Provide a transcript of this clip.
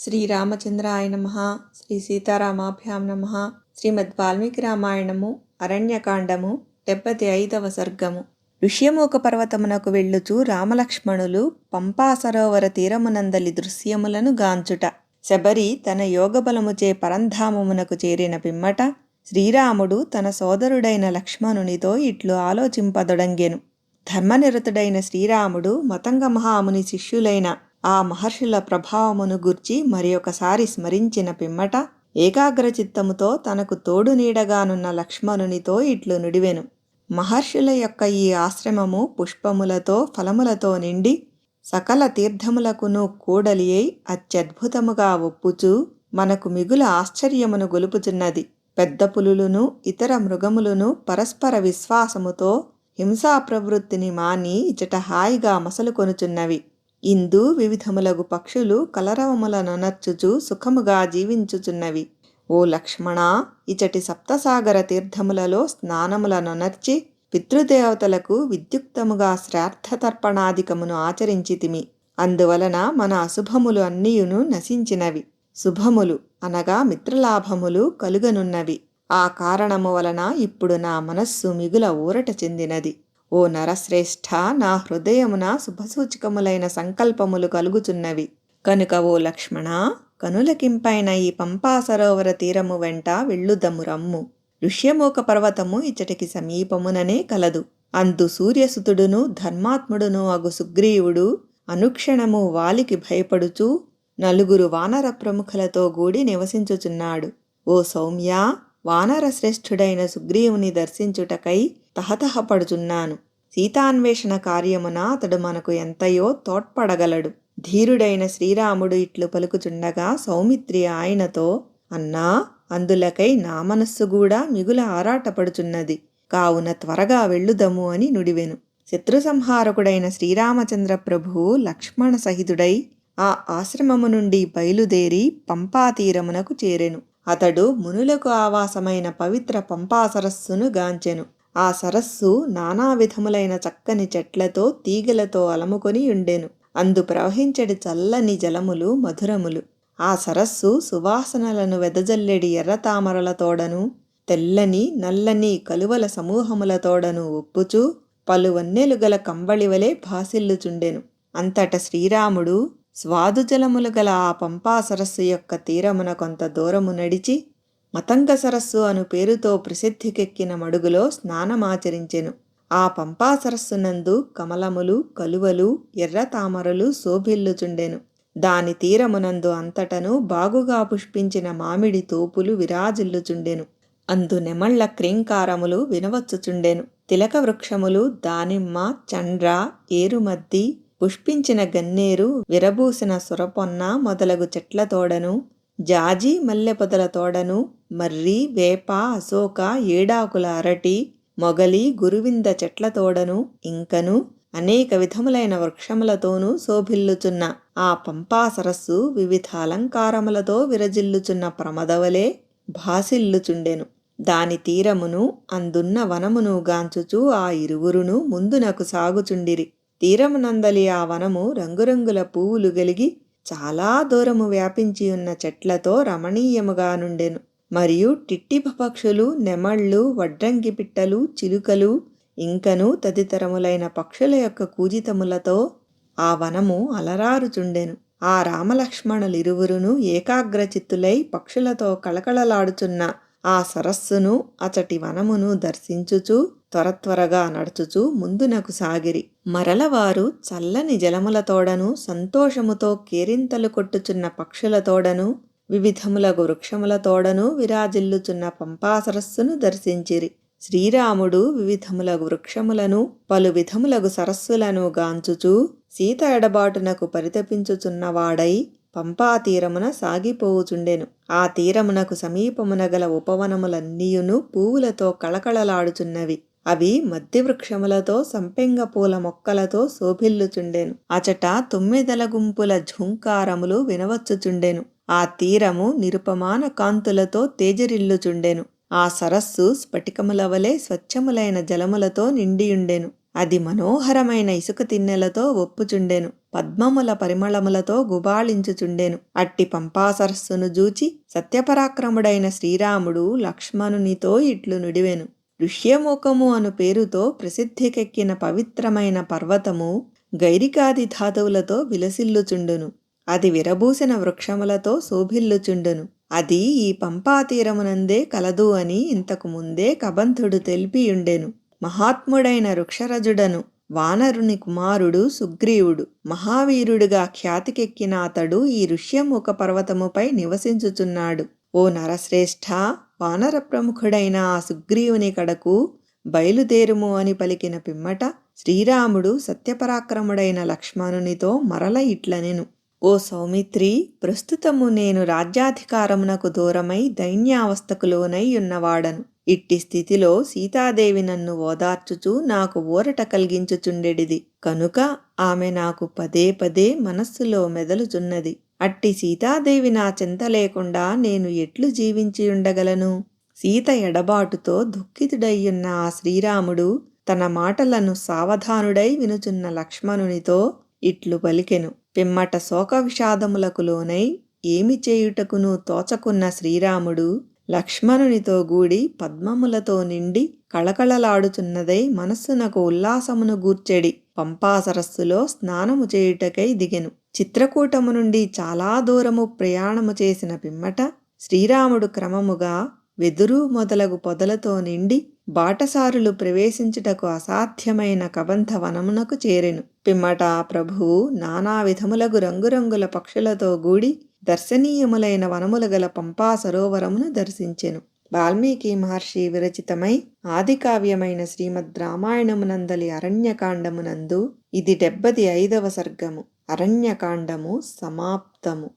శ్రీరామచంద్రాయ నమః. శ్రీ సీతారామాభ్యాం నమః. శ్రీమద్ వాల్మీకి రామాయణము అరణ్యకాండము 75వ సర్గము. ఋష్యమూక పర్వతమునకు వెళ్ళుచు రామలక్ష్మణులు పంపా సరోవర తీరమునందలి దృశ్యములను గాంచుట. శబరి తన యోగబలముచే పరంధామమునకు చేరిన పిమ్మట శ్రీరాముడు తన సోదరుడైన లక్ష్మణునితో ఇట్లు ఆలోచింపదొడంగెను. ధర్మనిరతుడైన శ్రీరాముడు మతంగ మహాముని శిష్యులైన ఆ మహర్షుల ప్రభావమును గూర్చి మరియొకసారి స్మరించిన పిమ్మట ఏకాగ్రచిత్తముతో తనకు తోడు నీడగానున్న లక్ష్మణునితో ఇట్లు నుడివెను. మహర్షుల యొక్క ఈ ఆశ్రమము పుష్పములతో ఫలములతో నిండి సకల తీర్థములకును కూడలి అయి అత్యద్భుతముగా ఒప్పుచూ మనకు మిగుల ఆశ్చర్యమును గొలుపుచున్నది. పెద్ద పులులను ఇతర మృగములను పరస్పర విశ్వాసముతో హింసా ప్రవృత్తిని మాని ఇచట హాయిగా మసలుకొనుచున్నవి. ఇందు వివిధములగు పక్షులు కలరవములనొనర్చుచు సుఖముగా జీవించుచున్నవి. ఓ లక్ష్మణ, ఇచటి సప్తసాగర తీర్థములలో స్నానములనొనర్చి పితృదేవతలకు విద్యుక్తముగా శ్రాద్ధతర్పణాధికమును ఆచరించితిమి. అందువలన మన అశుభములు అన్నియును నశించినవి. శుభములు అనగా మిత్రలాభములు కలుగనున్నవి. ఆ కారణము వలన ఇప్పుడు నా మనస్సు మిగుల ఊరట చెందినది. ఓ నరశ్రేష్ఠ, నా హృదయమున శుభసూచకములైన సంకల్పములు కలుగుచున్నవి. కనుక ఓ లక్ష్మణ, కనులకింపైన ఈ పంపా సరోవర తీరము వెంట వెళ్ళుదము రమ్ము. ఋష్యమూక పర్వతము ఇచ్చటికి సమీపముననే కలదు. అందు సూర్యసుతుడును ధర్మాత్ముడును అగు సుగ్రీవుడు అనుక్షణము వాలికి భయపడుచూ నలుగురు వానర ప్రముఖులతో గూడి నివసించుచున్నాడు. ఓ సౌమ్య, వానర శ్రేష్ఠుడైన సుగ్రీవుని దర్శించుటకై తహతహపడుచున్నాను. సీతాన్వేషణ కార్యమున అతడు మనకు ఎంతయో తోడ్పడగలడు. ధీరుడైన శ్రీరాముడు ఇట్లు పలుకుచుండగా సౌమిత్రి ఆయనతో, అన్నా, అందులకై నా మనస్సు కూడా మిగుల ఆరాటపడుచున్నది. కావున త్వరగా వెళ్ళుదము అని నుడివెను. శత్రు సంహారకుడైన శ్రీరామచంద్ర ప్రభువు లక్ష్మణ సహితుడై ఆ ఆశ్రమము నుండి బయలుదేరి పంపాతీరమునకు చేరెను. అతడు మునులకు ఆవాసమైన పవిత్ర పంపా సరస్సును గాంచెను. ఆ సరస్సు నానా విధములైన చక్కని చెట్లతో తీగలతో అలముకొని ఉండెను. అందు ప్రవహించడి చల్లని జలములు మధురములు. ఆ సరస్సు సువాసనలను వెదజల్లెడి ఎర్రతామరలతోడను తెల్లని నల్లని కలువల సమూహములతోడను ఒప్పుచూ పలువన్నెలు గల కంబళివలే భాసిల్లుచుండెను. అంతట శ్రీరాముడు స్వాదుజలములు గల ఆ పంపా సరస్సు యొక్క తీరమున కొంత దూరము నడిచి మతంగ సరస్సు అను పేరుతో ప్రసిద్ధికెక్కిన మడుగులో స్నానమాచరించెను. ఆ పంపా సరస్సునందు కమలములు, కలువలు, ఎర్ర తామరలు శోభిల్లుచుండెను. దాని తీరమునందు అంతటను బాగుగా పుష్పించిన మామిడి తోపులు విరాజిల్లుచుండెను. అందు నెమళ్ల క్రీంకారములు వినవచ్చుచుండెను. తిలక వృక్షములు, దానిమ్మ, చండ్ర, ఏరుమద్ది, పుష్పించిన గన్నేరు, విరబూసిన సురపొన్న మొదలగు చెట్లతోడను జాజి మల్లె పొదల తోడను మర్రి, వేప, అశోక, ఏడాకుల అరటి, మొగలి, గురువింద చెట్లతోడను ఇంకను అనేక విధములైన వృక్షములతోనూ శోభిల్లుచున్న ఆ పంపా సరస్సు వివిధ అలంకారములతో విరజిల్లుచున్న ప్రమదవలే భాసిల్లుచుండెను. దాని తీరమును అందున్న వనమును గాంచుచూ ఆ ఇరువురును ముందునకు సాగుచుండిరి. తీరమునందలి ఆ వనము రంగురంగుల పువ్వులు గలిగి చాలా దూరము వ్యాపించి ఉన్న చెట్లతో రమణీయముగా నుండెను. మరియు టిట్టిప పక్షులు, నెమళ్ళు, వడ్రంగి పిట్టలు, చిలుకలు ఇంకను తదితరములైన పక్షుల యొక్క కూజితములతో ఆ వనము అలరారుచుండెను. ఆ రామలక్ష్మణులిరువురును ఏకాగ్రచిత్తులై పక్షులతో కళకళలాడుచున్న ఆ సరస్సును అచటి వనమును దర్శించుచూ త్వరత్వరగా నడుచుచూ ముందునకు సాగిరి. మరలవారు చల్లని జలములతోడను సంతోషముతో కేరింతలు కొట్టుచున్న పక్షులతోడను వివిధములగు వృక్షములతోడను విరాజిల్లుచున్న పంపా సరస్సును దర్శించిరి. శ్రీరాముడు వివిధములగు వృక్షములను పలు విధములగు సరస్సులను గాంచుచూ సీత ఎడబాటునకు పరితపించుచున్నవాడై పంపా తీరమున సాగిపోవుచుండెను. ఆ తీరమునకు సమీపమున గల ఉపవనములన్నీయును పువ్వులతో కళకళలాడుచున్నవి. అవి మద్ది వృక్షములతో సంపెంగ పూల మొక్కలతో శోభిల్లుచుండెను. అచట తొమ్మిదల గుంపుల ఝుంకారములు వినవచ్చుచుండెను. ఆ తీరము నిరుపమాన కాంతులతో తేజరిల్లుచుండెను. ఆ సరస్సు స్ఫటికముల వలె స్వచ్ఛములైన జలములతో నిండియుండెను. అది మనోహరమైన ఇసుక తిన్నెలతో ఒప్పుచుండెను. పద్మముల పరిమళములతో గుబాళించుచుండెను. అట్టి పంపా సరస్సును జూచి సత్యపరాక్రముడైన శ్రీరాముడు లక్ష్మణునితో ఇట్లు నుడివెను. ఋష్యముఖము అను పేరుతో ప్రసిద్ధికెక్కిన పవిత్రమైన పర్వతము గైరికాది ధాతువులతో విలసిల్లుచుండును. అది విరబూసిన వృక్షములతో శోభిల్లుచుండును. అది ఈ పంపాతీరమునందే కలదు అని ఇంతకు ముందే కబంధుడు తెలిపియుండెను. మహాత్ముడైన వృక్షరజుడను వానరుని కుమారుడు సుగ్రీవుడు మహావీరుడుగా ఖ్యాతికెక్కిన అతడు ఈ ఋష్యముఖ పర్వతముపై నివసించుచున్నాడు. ఓ నరశ్రేష్ఠ, వానర ప్రముఖుడైన ఆ సుగ్రీవుని కడకు బయలుదేరుము అని పలికిన పిమ్మట శ్రీరాముడు సత్యపరాక్రముడైన లక్ష్మణునితో మరల ఇట్లనెను. ఓ సౌమిత్రి, ప్రస్తుతము నేను రాజ్యాధికారమునకు దూరమై దైన్యావస్థకు లోనై ఉన్నవాడను. ఇట్టి స్థితిలో సీతాదేవి నన్ను ఓదార్చుచూ నాకు ఊరట కలిగించుచుండెడిది కనుక ఆమె నాకు పదే పదే మనస్సులో మెదలుచున్నది. అట్టి సీతాదేవి నా చింత లేకుండా నేను ఎట్లు జీవించి ఉండగలను? సీత ఎడబాటుతో దుఃఖితుడయ్యున్న ఆ శ్రీరాముడు తన మాటలను సావధానుడై వినుచున్న లక్ష్మణునితో ఇట్లు పలికెను. పిమ్మట శోక విషాదములకు లోనై ఏమి చేయుటకును తోచకున్న శ్రీరాముడు లక్ష్మణునితో గూడి పద్మములతో నిండి కళకళలాడుచున్నదై మనస్సునకు ఉల్లాసమును గూర్చెడి పంపా సరస్సులో స్నానము చేయుటకై దిగెను. చిత్రకూటము నుండి చాలా దూరము ప్రయాణము చేసిన పిమ్మట శ్రీరాముడు క్రమముగా వెదురు మొదలగు పొదలతో నిండి బాటసారులు ప్రవేశించుటకు అసాధ్యమైన కబంధ వనమునకు చేరెను. పిమ్మట ప్రభువు నానా విధములగు రంగురంగుల పక్షులతో గూడి దర్శనీయములైన వనముల గల పంపా సరోవరమును దర్శించెను. వాల్మీకి మహర్షి విరచితమై ఆదికావ్యమైన శ్రీమద్ రామాయణమునందలి అరణ్యకాండమునందు ఇది 75వ సర్గము. అరణ్యకాండము సమాప్తము.